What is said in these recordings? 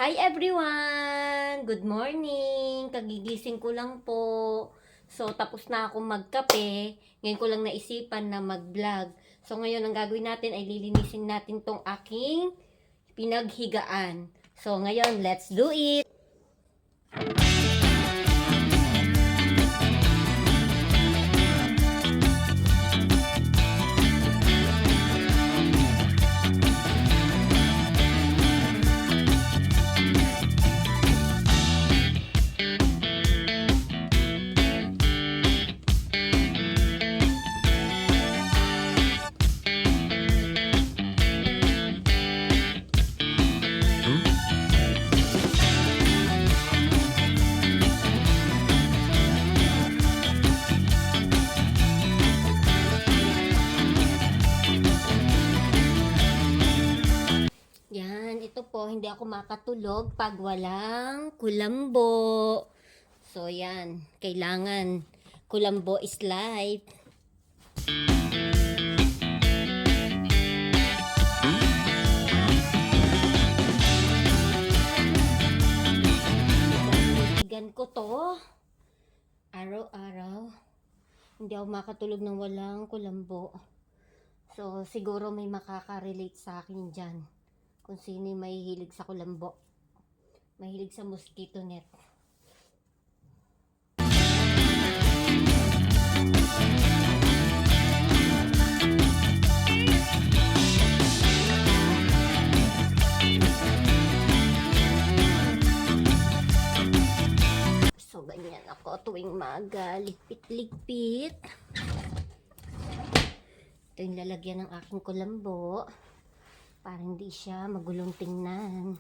Hi everyone! Good morning! Kagigising ko lang po. So, tapos na akong magkape. Ngayon ko lang naisipan na mag-vlog. So, ngayon ang gagawin natin ay lilinisin natin tong aking pinaghigaan. So, ngayon, let's do it! Yan, ito po, hindi ako makatulog pag walang kulambo. So, yan, kailangan kulambo is life. Igan ko to, araw-araw. Hindi ako makatulog ng walang kulambo. So, siguro may makaka-relate sa akin dyan. Kung sino yung mahihilig sa kulambo. Mahilig sa mosquito net. So, ganyan ako tuwing maga. Ligpit-ligpit. Ito yung lalagyan ng aking kulambo. Para hindi siya magulong tingnan.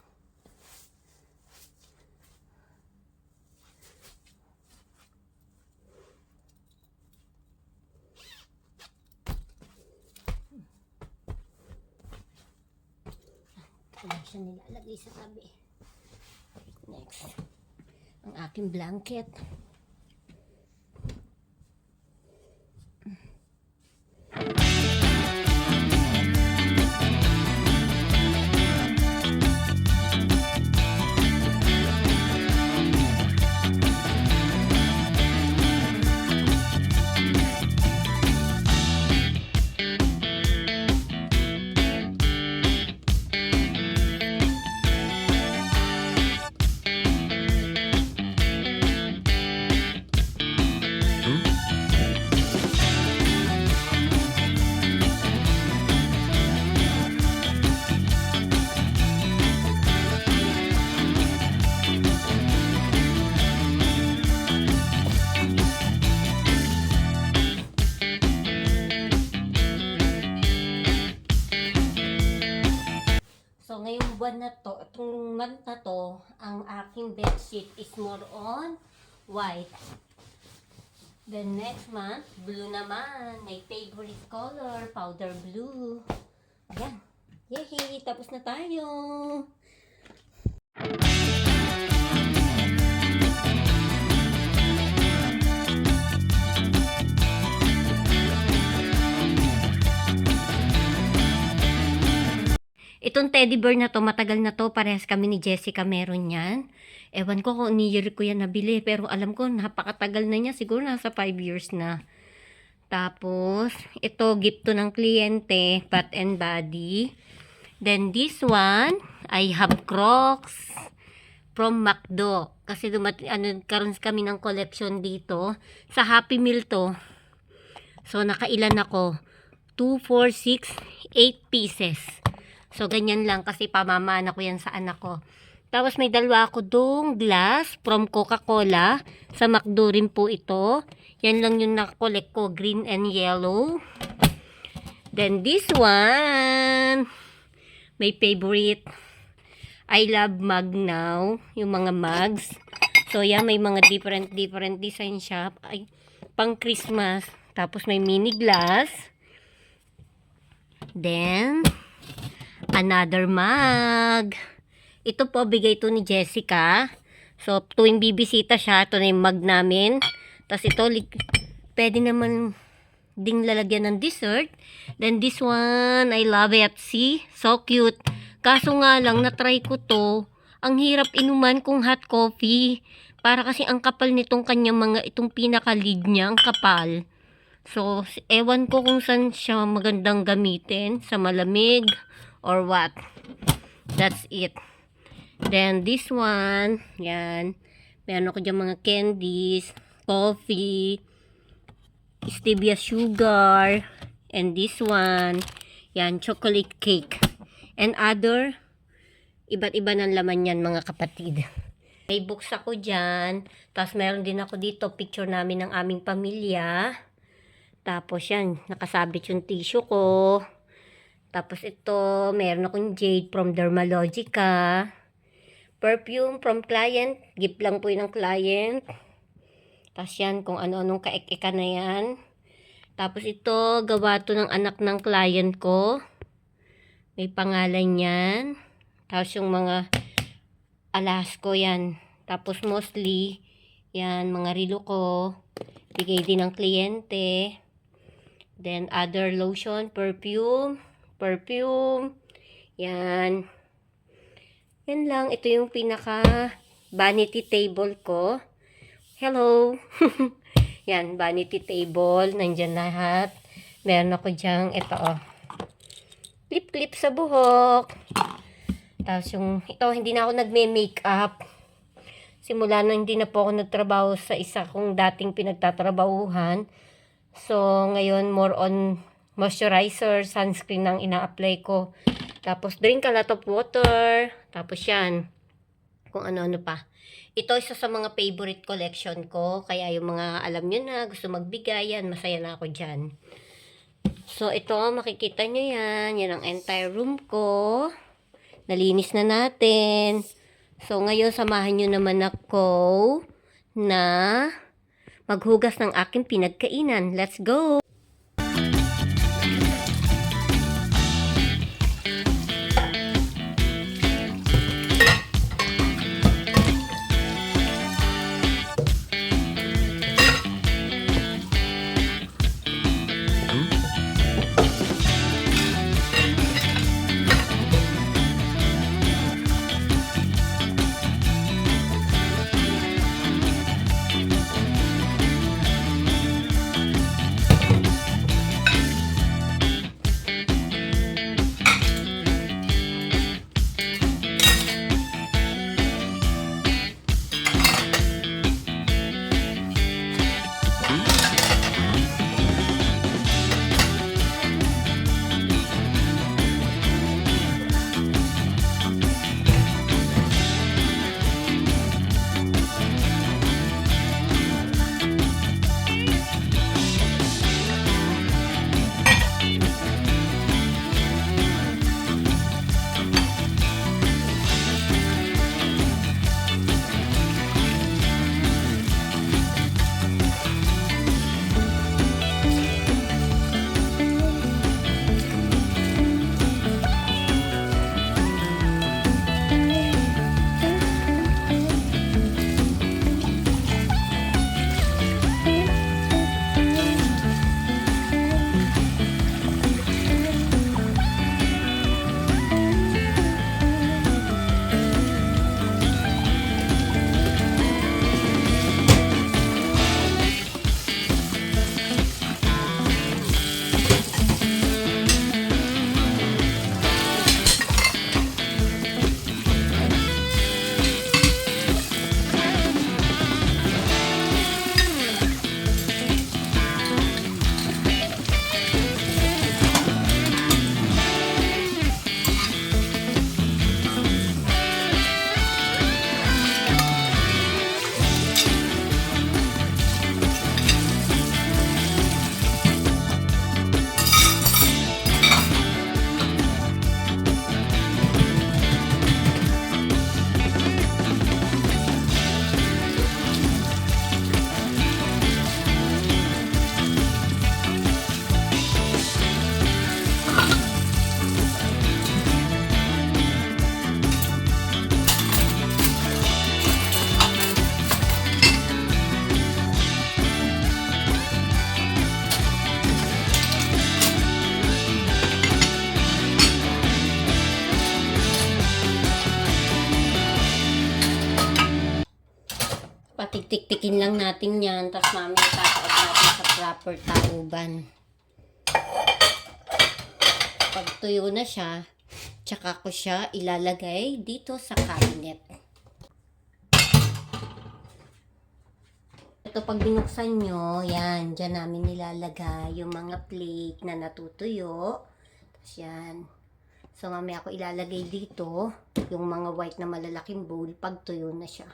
Ito lang siya nilalagay sa tabi. Next, ang aking blanket. So, ngayong buwan na to, itong month na to, ang aking bedsheet is more on white. Then next month, blue naman. My favorite color, powder blue. Ayan. Yehey! Tapos na tayo! Itong teddy bear na to, matagal na to. Parehas kami ni Jessica meron yan. Ewan ko kung ni year ko yan nabili. Pero alam ko, napakatagal na niya. Siguro nasa 5 years na. Tapos, ito, gift to ng kliyente. Bath and Body. Then, this one, I have Crocs from McDo. Kasi karoon kami ng collection dito. Sa Happy Meal to. So, nakailan ako? 2, 4, 6, 8 pieces. So, ganyan lang kasi pamamana ko yan sa anak ko. Tapos, may dalawa ako dong glass from Coca-Cola. Sa McDo rin po ito. Yan lang yung nakakolek ko. Green and yellow. Then, this one. My favorite. I love mug now. Yung mga mugs. So, yan. May mga different design shop. Ay, pang Christmas. Tapos, may mini glass. Then, another mug. Ito po, bigay ito ni Jessica. So, tuwing bibisita siya, ito na yung mug namin. Tapos ito, pwede naman ding lalagyan ng dessert. Then this one, I love it. See? So cute. Kaso nga lang, na-try ko to. Ang hirap inuman kung hot coffee. Para kasi ang kapal nitong kanyang itong pinaka-lid niya, ang kapal. So, ewan ko kung saan siya magandang gamitin. Sa malamig or what. That's it. Then, this one. Yan. Meron ako dyan mga candies, coffee, stevia sugar, and this one. Yan, chocolate cake. And other, iba't iba ng laman yan mga kapatid. May books ako dyan. Tapos meron din ako dito picture namin ng aming pamilya. Tapos yan, nakasabit yung tissue ko. Tapos ito, meron akong jade from Dermalogica. Perfume from client. Gift lang po yun ng client. Tapos yan, kung ano-anong kaek-eka na yan. Tapos ito, gawa to ng anak ng client ko. May pangalan yan. Tapos yung mga alas ko yan. Tapos mostly, yan, mga relo ko. Bigay din ng kliyente. Then other lotion, perfume. Yan. Yan lang. Ito yung pinaka vanity table ko. Hello! Yan, vanity table. Nandyan lahat. Meron ako dyang, ito clip-clip sa buhok. Tapos yung, ito, hindi na ako nagme-makeup. Simula na hindi na po ako nagtrabaho sa isa kong dating pinagtatrabahuhan. So, ngayon, more on moisturizer, sunscreen ang ina-apply ko. Tapos, drink a lot of water. Tapos yan, kung ano-ano pa. Ito isa sa mga favorite collection ko. Kaya yung mga alam nyo na, gusto magbigay yan, masaya na ako dyan. So, ito, makikita nyo yan. Yan ang entire room ko. Nalinis na natin. So, ngayon, samahan nyo naman ako na maghugas ng aking pinagkainan. Let's go! Patiktik-tikin lang natin yan. Tapos mamaya tataob natin sa proper tauban. Pag tuyo na siya, tsaka ko siya ilalagay dito sa cabinet. Ito pag binuksan nyo, yan, dyan namin nilalagay yung mga plate na natutuyo. Tapos yan. So mamaya ako ilalagay dito yung mga white na malalaking bowl pag tuyo na siya.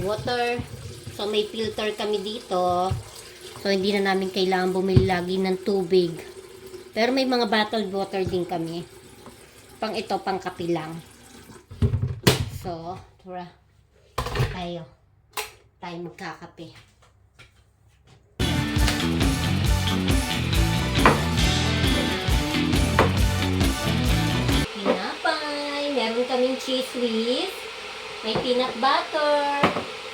Water. So, may filter kami dito. So, hindi na namin kailangan bumili lagi ng tubig. Pero may mga bottled water din kami. Pang ito, pang kape lang. So, tara. Tayo magkakape. Tinapay. Meron kaming cheese whiz. May peanut butter.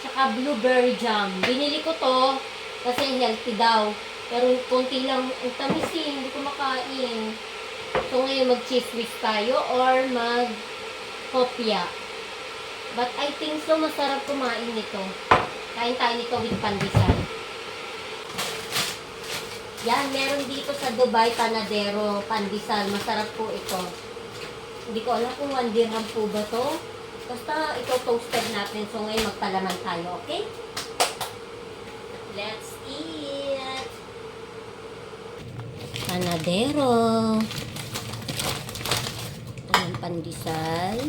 Tsaka blueberry jam. Binili ko to kasi healthy daw. Pero konti lang ang tamis eh. Hindi ko makain. So ngayon mag-cheese whiz tayo or mag-kopya. But I think so masarap kumain nito. Kain tayo nito with pandesal. Yan, meron dito sa Dubai Panadero pandesal. Masarap po ito. Hindi ko alam kung 1 dirham po ba to. Basta ito toasted natin. So ngayon magpalaman tayo, okay? Let's eat! Panadero. Ayan, pandesal.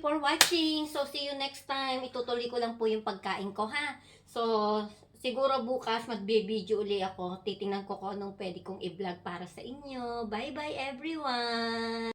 for watching. So, see you next time. Itutuloy ko lang po yung pagkain ko, ha? So, siguro bukas magbe-video uli ako. Titingnan ko kung anong pwede kong i-vlog para sa inyo. Bye-bye, everyone!